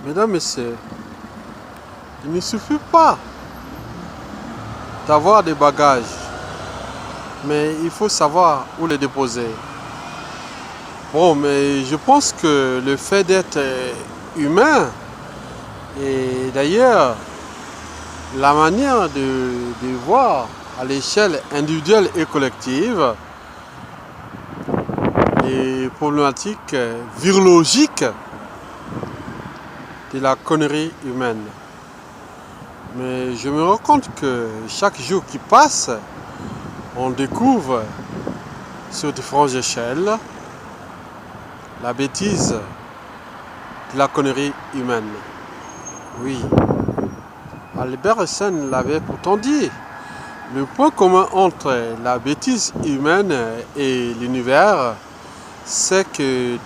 Mesdames, Messieurs, il ne suffit pas d'avoir des bagages, mais il faut savoir où les déposer. Bon, mais je pense que le fait d'être humain, et d'ailleurs, la manière de voir à l'échelle individuelle et collective les problématiques virologiques de la connerie humaine. Mais je me rends compte que chaque jour qui passe, on découvre sur différentes échelles la bêtise de la connerie humaine. Oui, Albert Einstein l'avait pourtant dit. Le point commun entre la bêtise humaine et l'univers, c'est que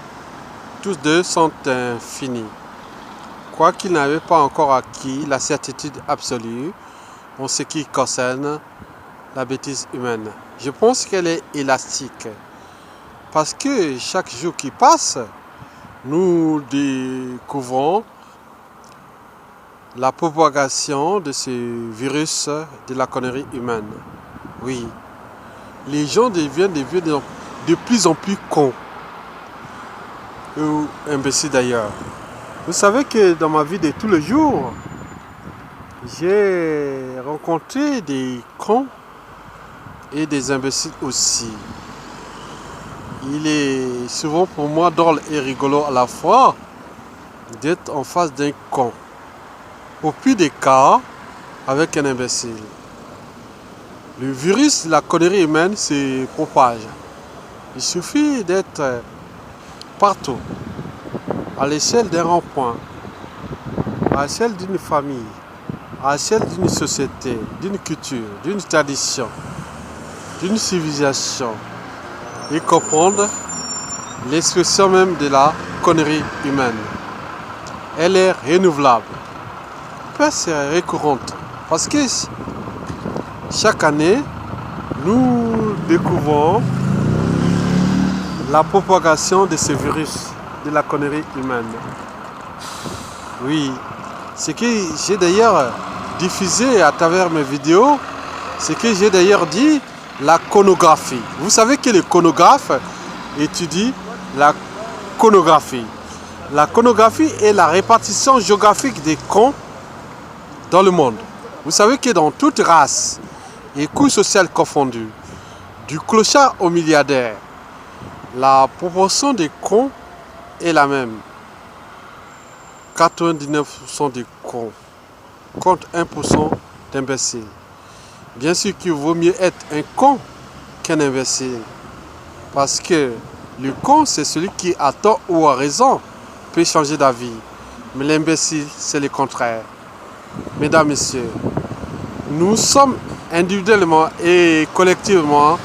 tous deux sont infinis. Quoiqu'ils n'avaient pas encore acquis la certitude absolue en ce qui concerne la bêtise humaine. Je pense qu'elle est élastique. Parce que chaque jour qui passe, nous découvrons la propagation de ce virus de la connerie humaine. Oui, les gens deviennent de plus en plus cons. Ou imbéciles d'ailleurs. Vous savez que dans ma vie de tous les jours, j'ai rencontré des cons et des imbéciles aussi. Il est souvent pour moi drôle et rigolo à la fois d'être en face d'un con. Au pire des cas, avec un imbécile. Le virus de la connerie humaine se propage. Il suffit d'être partout, à l'échelle d'un rond-point, à l'échelle d'une famille, à l'échelle d'une société, d'une culture, d'une tradition, d'une civilisation, et comprendre l'expression même de la connerie humaine. Elle est renouvelable, peut être récurrente, parce que chaque année, nous découvrons la propagation de ce virus de la connerie humaine. Oui, ce que j'ai d'ailleurs diffusé à travers mes vidéos, ce que j'ai d'ailleurs dit, la conographie. Vous savez que les conographes étudient la conographie. La conographie est la répartition géographique des cons dans le monde. Vous savez que dans toute race et couche sociale confondue, du clochard au milliardaire, la proportion des cons est la même. 99% des cons contre 1% d'imbéciles. Bien sûr qu'il vaut mieux être un con qu'un imbécile. Parce que le con, c'est celui qui, à tort ou à raison, peut changer d'avis. Mais l'imbécile, c'est le contraire. Mesdames, Messieurs, nous sommes individuellement et collectivement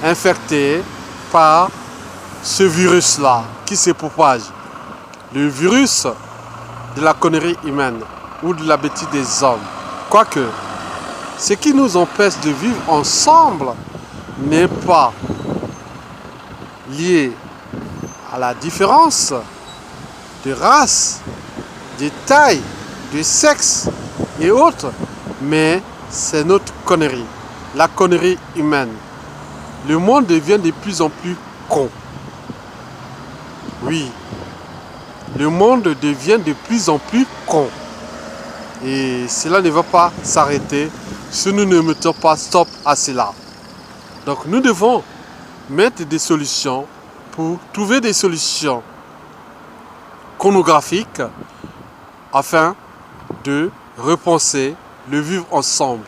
infectés par ce virus-là qui se propage. Le virus de la connerie humaine ou de la bêtise des hommes. Quoique, ce qui nous empêche de vivre ensemble n'est pas lié à la différence de race, de taille, de sexe et autres, mais c'est notre connerie, la connerie humaine. Le monde devient de plus en plus con. Oui, le monde devient de plus en plus con. Et cela ne va pas s'arrêter si nous ne mettons pas stop à cela. Donc nous devons mettre des solutions pour trouver des solutions conographiques afin de repenser le vivre ensemble.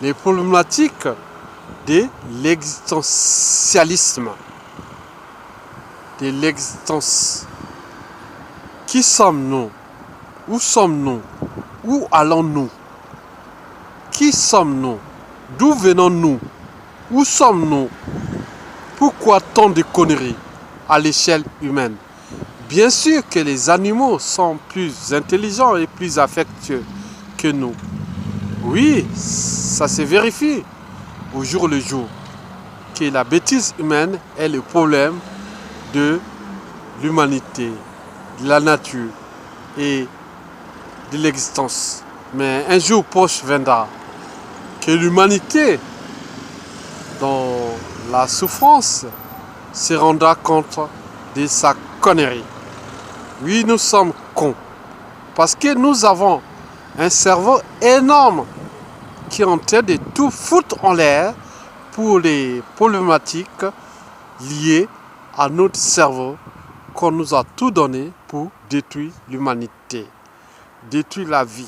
Les problématiques de l'existentialisme, de l'existence. Qui sommes-nous? Où sommes-nous? Où allons-nous? Qui sommes-nous? D'où venons-nous? Où sommes-nous? Pourquoi tant de conneries à l'échelle humaine? Bien sûr que les animaux sont plus intelligents et plus affectueux que nous. Oui, ça se vérifie au jour le jour que la bêtise humaine est le problème de l'humanité, de la nature et de l'existence. Mais un jour proche viendra que l'humanité, dans la souffrance, se rendra compte de sa connerie. Oui, nous sommes cons. Parce que nous avons un cerveau énorme qui est en train de tout foutre en l'air pour les problématiques liées à notre cerveau qu'on nous a tout donné pour détruire l'humanité, détruire la vie.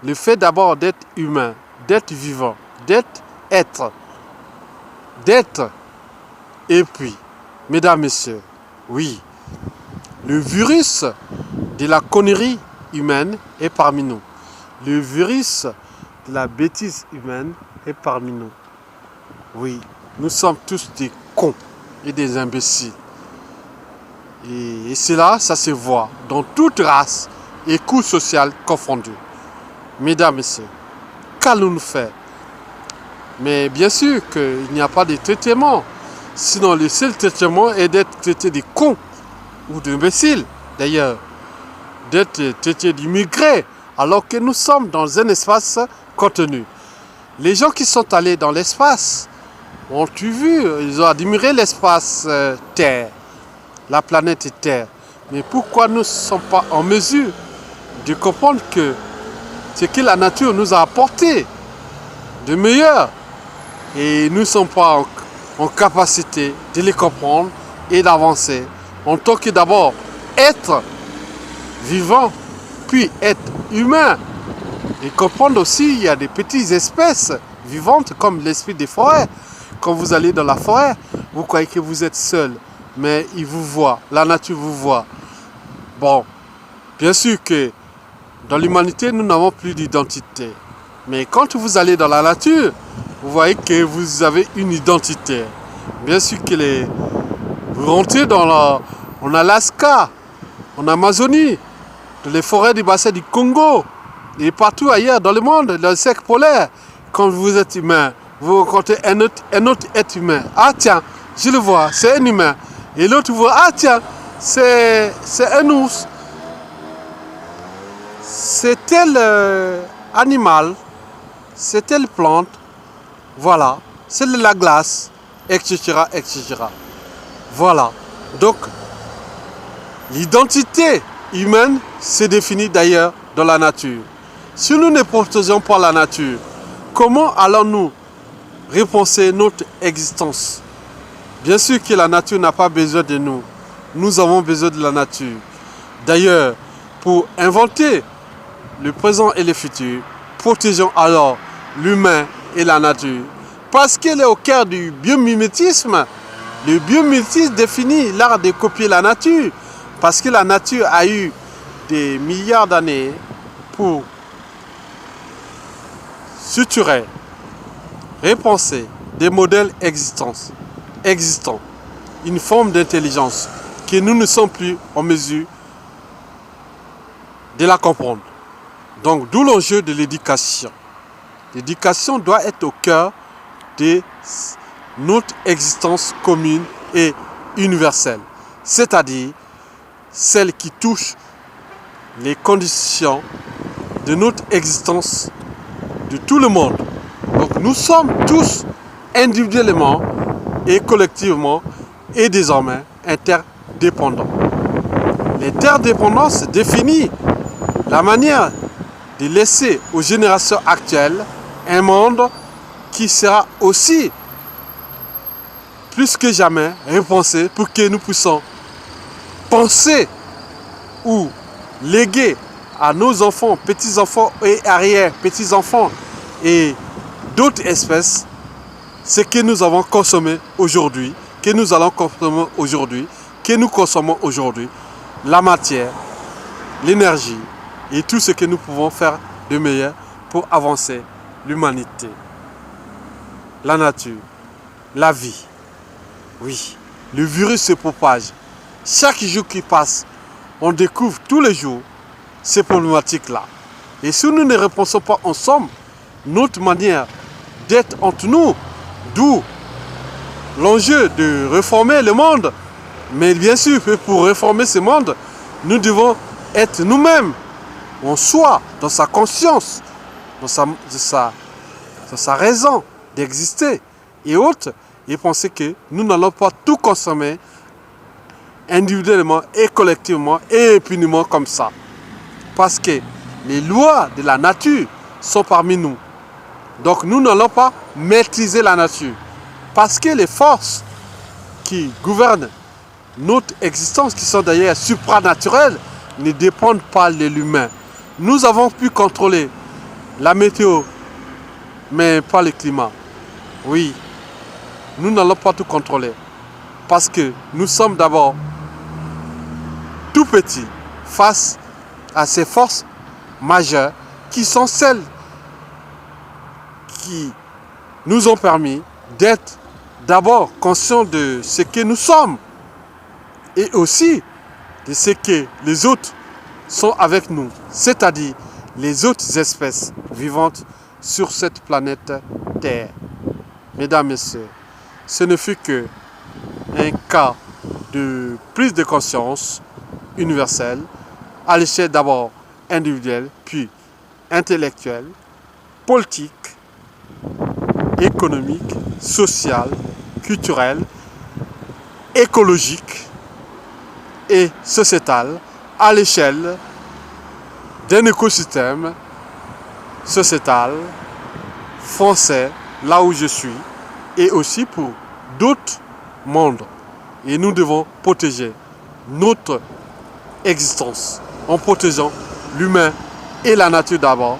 Le fait d'abord d'être humain, d'être vivant, d'être et puis, mesdames, messieurs, oui, le virus de la connerie humaine est parmi nous. Le virus de la bêtise humaine est parmi nous. Oui, nous sommes tous des cons et des imbéciles. Et cela, ça se voit dans toute race et couche sociale confondue. Mesdames, messieurs, qu'allons-nous faire? Mais bien sûr qu'il n'y a pas de traitement. Sinon, le seul traitement est d'être traité de cons ou d'imbéciles, d'ailleurs. D'être traité d'immigrés, alors que nous sommes dans un espace contenu. Les gens qui sont allés dans l'espace ont-tu vu, ils ont admiré l'espace Terre, la planète Terre. Mais pourquoi nous ne sommes pas en mesure de comprendre que ce que la nature nous a apporté de meilleur, et nous ne sommes pas en capacité de les comprendre et d'avancer en tant que d'abord être vivant, puis être humain, et comprendre aussi il y a des petites espèces vivantes comme l'esprit des forêts. Quand vous allez dans la forêt, vous croyez que vous êtes seul, mais il vous voit, la nature vous voit. Bon, bien sûr que dans l'humanité, nous n'avons plus d'identité. Mais quand vous allez dans la nature, vous voyez que vous avez une identité. Bien sûr que vous rentrez en Alaska, en Amazonie, dans les forêts du bassin du Congo, et partout ailleurs dans le monde, dans le cercle polaire. Quand vous êtes humain, vous rencontrez un autre être humain. Ah tiens, je le vois, c'est un humain. Et l'autre voit, ah tiens, c'est un ours. C'est tel animal, c'est telle plante, voilà, c'est de la glace, etc., etc. Voilà. Donc, l'identité humaine se définit d'ailleurs dans la nature. Si nous ne protégeons pas la nature, comment allons-nous repenser notre existence? Bien sûr que la nature n'a pas besoin de nous. Nous avons besoin de la nature. D'ailleurs, pour inventer le présent et le futur, protégeons alors l'humain et la nature. Parce qu'elle est au cœur du biomimétisme. Le biomimétisme définit l'art de copier la nature. Parce que la nature a eu des milliards d'années pour suturer, repenser des modèles existants, une forme d'intelligence que nous ne sommes plus en mesure de la comprendre. Donc, d'où l'enjeu de l'éducation. L'éducation doit être au cœur de notre existence commune et universelle, c'est-à-dire celle qui touche les conditions de notre existence de tout le monde. Donc nous sommes tous individuellement et collectivement et désormais interdépendants. L'interdépendance définit la manière de laisser aux générations actuelles un monde qui sera aussi plus que jamais repensé pour que nous puissions penser ou léguer à nos enfants, petits-enfants et arrière-petits-enfants et d'autres espèces ce que nous avons consommé aujourd'hui, que nous allons consommer aujourd'hui, que nous consommons aujourd'hui, la matière, l'énergie et tout ce que nous pouvons faire de meilleur pour avancer l'humanité, la nature, la vie. Oui, le virus se propage. Chaque jour qui passe, on découvre tous les jours ces problématiques-là. Et si nous ne répondons pas ensemble, notre manière d'être entre nous, d'où l'enjeu de réformer le monde. Mais bien sûr que pour réformer ce monde, nous devons être nous-mêmes en soi, dans sa conscience, dans sa raison d'exister et autres, et penser que nous n'allons pas tout consommer individuellement et collectivement et impunément comme ça. Parce que les lois de la nature sont parmi nous. Donc nous n'allons pas maîtriser la nature. Parce que les forces qui gouvernent notre existence, qui sont d'ailleurs supranaturelles, ne dépendent pas de l'humain. Nous avons pu contrôler la météo, mais pas le climat. Oui, nous n'allons pas tout contrôler. Parce que nous sommes d'abord tout petits face à ces forces majeures qui sont celles qui nous ont permis d'être d'abord conscients de ce que nous sommes et aussi de ce que les autres sont avec nous, c'est-à-dire les autres espèces vivantes sur cette planète Terre. Mesdames, Messieurs, ce ne fut que un cas de prise de conscience universelle à l'échelle d'abord individuelle, puis intellectuelle, politique, économique, sociale, culturelle, écologique et sociétale à l'échelle d'un écosystème sociétal français, là où je suis, et aussi pour d'autres mondes. Et nous devons protéger notre existence en protégeant l'humain et la nature d'abord,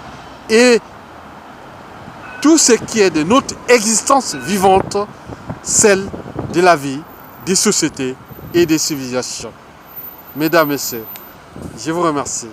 et tout ce qui est de notre existence vivante, celle de la vie, des sociétés et des civilisations. Mesdames, Messieurs, je vous remercie.